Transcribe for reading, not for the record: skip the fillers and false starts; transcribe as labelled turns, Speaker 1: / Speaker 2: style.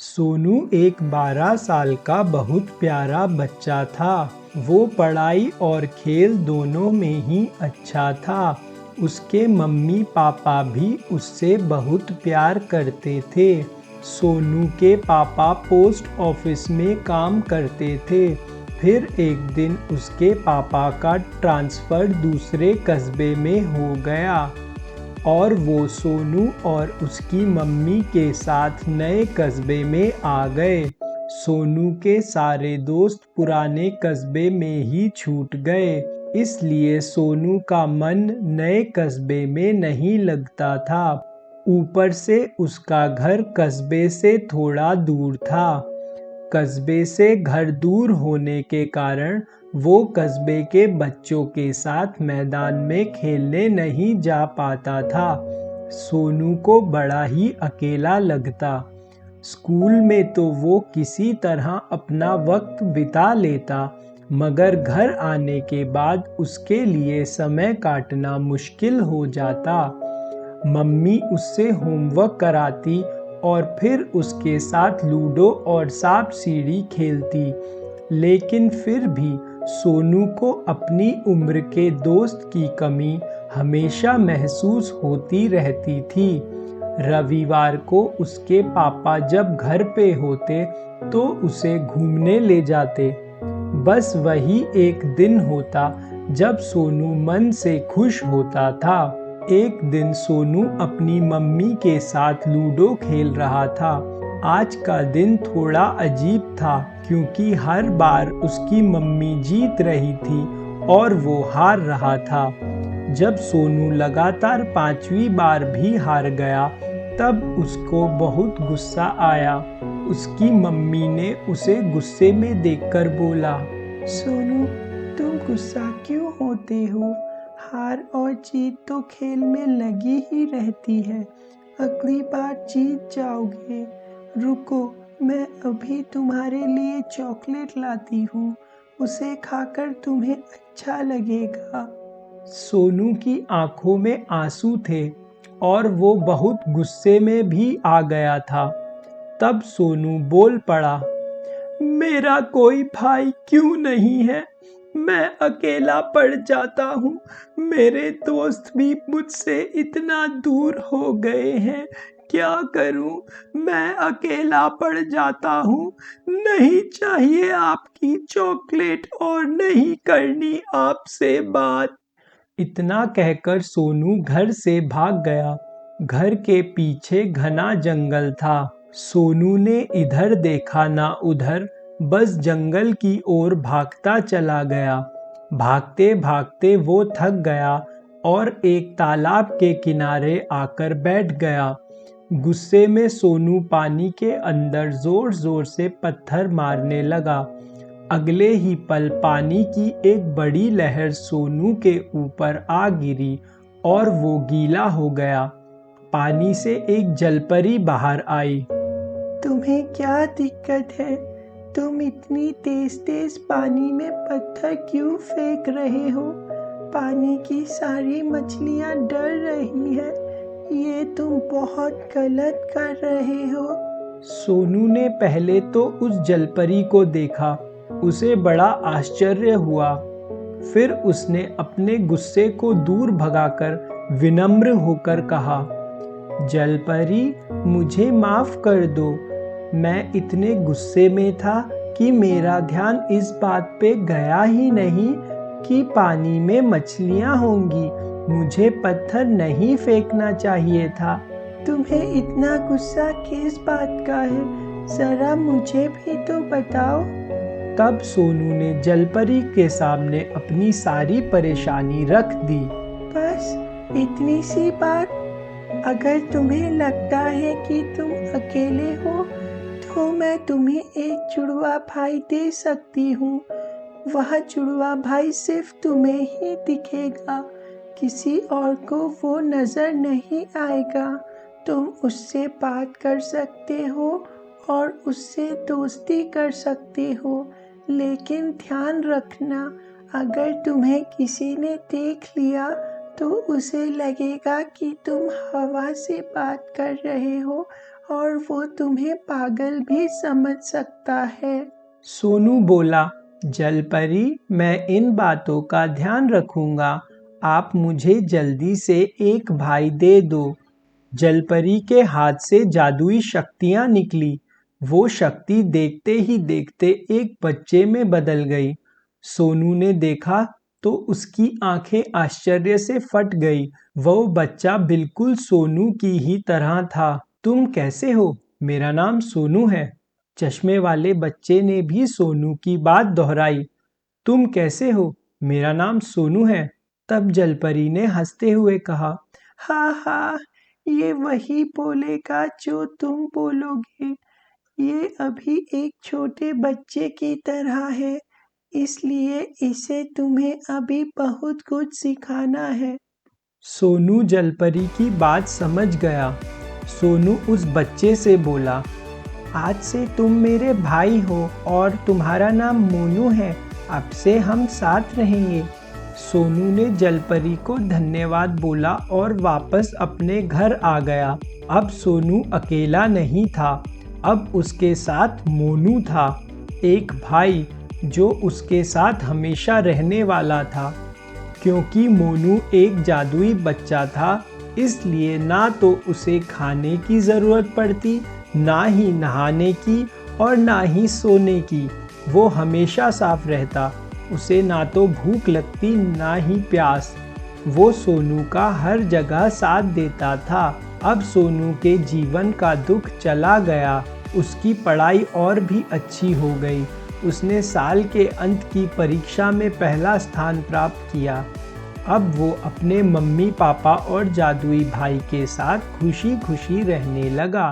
Speaker 1: सोनू एक 12 साल का बहुत प्यारा बच्चा था। वो पढ़ाई और खेल दोनों में ही अच्छा था। उसके मम्मी पापा भी उससे बहुत प्यार करते थे। सोनू के पापा पोस्ट ऑफिस में काम करते थे। फिर एक दिन उसके पापा का ट्रांसफ़र दूसरे कस्बे में हो गया और वो सोनू और उसकी मम्मी के साथ नए कस्बे में आ गए। सोनू के सारे दोस्त पुराने कस्बे में ही छूट गए, इसलिए सोनू का मन नए कस्बे में नहीं लगता था। ऊपर से उसका घर कस्बे से थोड़ा दूर था। कस्बे से घर दूर होने के कारण वो कस्बे के बच्चों के साथ मैदान में खेलने नहीं जा पाता था। सोनू को बड़ा ही अकेला लगता। स्कूल में तो वो किसी तरह अपना वक्त बिता लेता, मगर घर आने के बाद उसके लिए समय काटना मुश्किल हो जाता। मम्मी उससे होमवर्क कराती और फिर उसके साथ लूडो और सांप सीढ़ी खेलती, लेकिन फिर भी सोनू को अपनी उम्र के दोस्त की कमी हमेशा महसूस होती रहती थी। रविवार को उसके पापा जब घर पे होते तो उसे घूमने ले जाते। बस वही एक दिन होता जब सोनू मन से खुश होता था। एक दिन सोनू अपनी मम्मी के साथ लूडो खेल रहा था। आज का दिन थोड़ा अजीब था क्योंकि हर बार उसकी मम्मी जीत रही थी और वो हार रहा था। जब सोनू लगातार 5वीं बार भी हार गया, तब उसको बहुत गुस्सा आया। उसकी मम्मी ने उसे गुस्से में देखकर बोला,
Speaker 2: सोनू, तुम गुस्सा क्यों होते हो? हार और जीत तो खेल में लगी ही रहती है। अगली बार जीत जाओगे। रुको, मैं अभी तुम्हारे लिए चॉकलेट लाती हूँ। उसे खाकर तुम्हें अच्छा लगेगा।
Speaker 1: सोनू की आंखों में आंसू थे और वो बहुत गुस्से में भी आ गया था। तब सोनू बोल पड़ा, मेरा कोई भाई क्यों नहीं है? मैं अकेला पड़ जाता हूँ। मेरे दोस्त भी मुझसे इतना दूर हो गए हैं। क्या करूँ? मैं अकेला पड़ जाता हूँ। नहीं चाहिए आपकी चॉकलेट और नहीं करनी आपसे बात। इतना कहकर सोनू घर से भाग गया। घर के पीछे घना जंगल था। सोनू ने इधर देखा ना उधर, बस जंगल की ओर भागता चला गया। भागते भागते वो थक गया और एक तालाब के किनारे आकर बैठ गया। गुस्से में सोनू पानी के अंदर जोर जोर से पत्थर मारने लगा। अगले ही पल पानी की एक बड़ी लहर सोनू के ऊपर आ गिरी और वो गीला हो गया। पानी से एक जलपरी बाहर आई।
Speaker 2: तुम्हें क्या दिक्कत है? तुम इतनी तेज तेज पानी में पत्थर क्यों फेंक रहे हो? पानी की सारी मछलियाँ डर रही हैं। ये तुम बहुत गलत कर रहे हो।
Speaker 1: सोनू ने पहले तो उस जलपरी को देखा। उसे बड़ा आश्चर्य हुआ। फिर उसने अपने गुस्से को दूर भगाकर विनम्र होकर कहा, जलपरी, मुझे माफ कर दो। मैं इतने गुस्से में था कि मेरा ध्यान इस बात पे गया ही नहीं कि पानी में मछलियाँ होंगी। मुझे पत्थर नहीं फेंकना चाहिए था।
Speaker 2: तुम्हें इतना गुस्सा किस बात का है? जरा मुझे भी तो बताओ।
Speaker 1: तब सोनू ने जलपरी के सामने अपनी सारी परेशानी रख दी।
Speaker 2: बस इतनी सी बात? अगर तुम्हें लगता है कि तुम अकेले हो, तो मैं तुम्हें एक जुड़वा भाई दे सकती हूँ। वह जुड़वा भाई सिर्फ तुम्हें ही दिखेगा, किसी और को वो नज़र नहीं आएगा। तुम उससे बात कर सकते हो और उससे दोस्ती कर सकते हो, लेकिन ध्यान रखना, अगर तुम्हें किसी ने देख लिया तो उसे लगेगा कि तुम हवा से बात कर रहे हो और वो तुम्हें पागल भी समझ सकता है।
Speaker 1: सोनू बोला, जलपरी, मैं इन बातों का ध्यान रखूंगा। आप मुझे जल्दी से एक भाई दे दो। जलपरी के हाथ से जादुई शक्तियां निकली। वो शक्ति देखते ही देखते एक बच्चे में बदल गई। सोनू ने देखा तो उसकी आंखें आश्चर्य से फट गई। वो बच्चा बिल्कुल सोनू की ही तरह था। तुम कैसे हो? मेरा नाम सोनू है। चश्मे वाले बच्चे ने भी सोनू की बात दोहराई। तुम कैसे हो? मेरा नाम सोनू है। तब जलपरी ने हंसते हुए कहा,
Speaker 2: हाँ हाँ, ये वही बोलेगा जो तुम बोलोगे। ये अभी एक छोटे बच्चे की तरह है, इसलिए इसे तुम्हें अभी बहुत कुछ सिखाना है।
Speaker 1: सोनू जलपरी की बात समझ गया। सोनू उस बच्चे से बोला, आज से तुम मेरे भाई हो और तुम्हारा नाम मोनू है। अब से हम साथ रहेंगे। सोनू ने जलपरी को धन्यवाद बोला और वापस अपने घर आ गया। अब सोनू अकेला नहीं था, अब उसके साथ मोनू था, एक भाई जो उसके साथ हमेशा रहने वाला था। क्योंकि मोनू एक जादुई बच्चा था, इसलिए ना तो उसे खाने की ज़रूरत पड़ती, ना ही नहाने की और ना ही सोने की। वो हमेशा साफ रहता। उसे ना तो भूख लगती ना ही प्यास। वो सोनू का हर जगह साथ देता था। अब सोनू के जीवन का दुख चला गया। उसकी पढ़ाई और भी अच्छी हो गई। उसने साल के अंत की परीक्षा में पहला स्थान प्राप्त किया। अब वो अपने मम्मी पापा और जादुई भाई के साथ खुशी खुशी रहने लगा।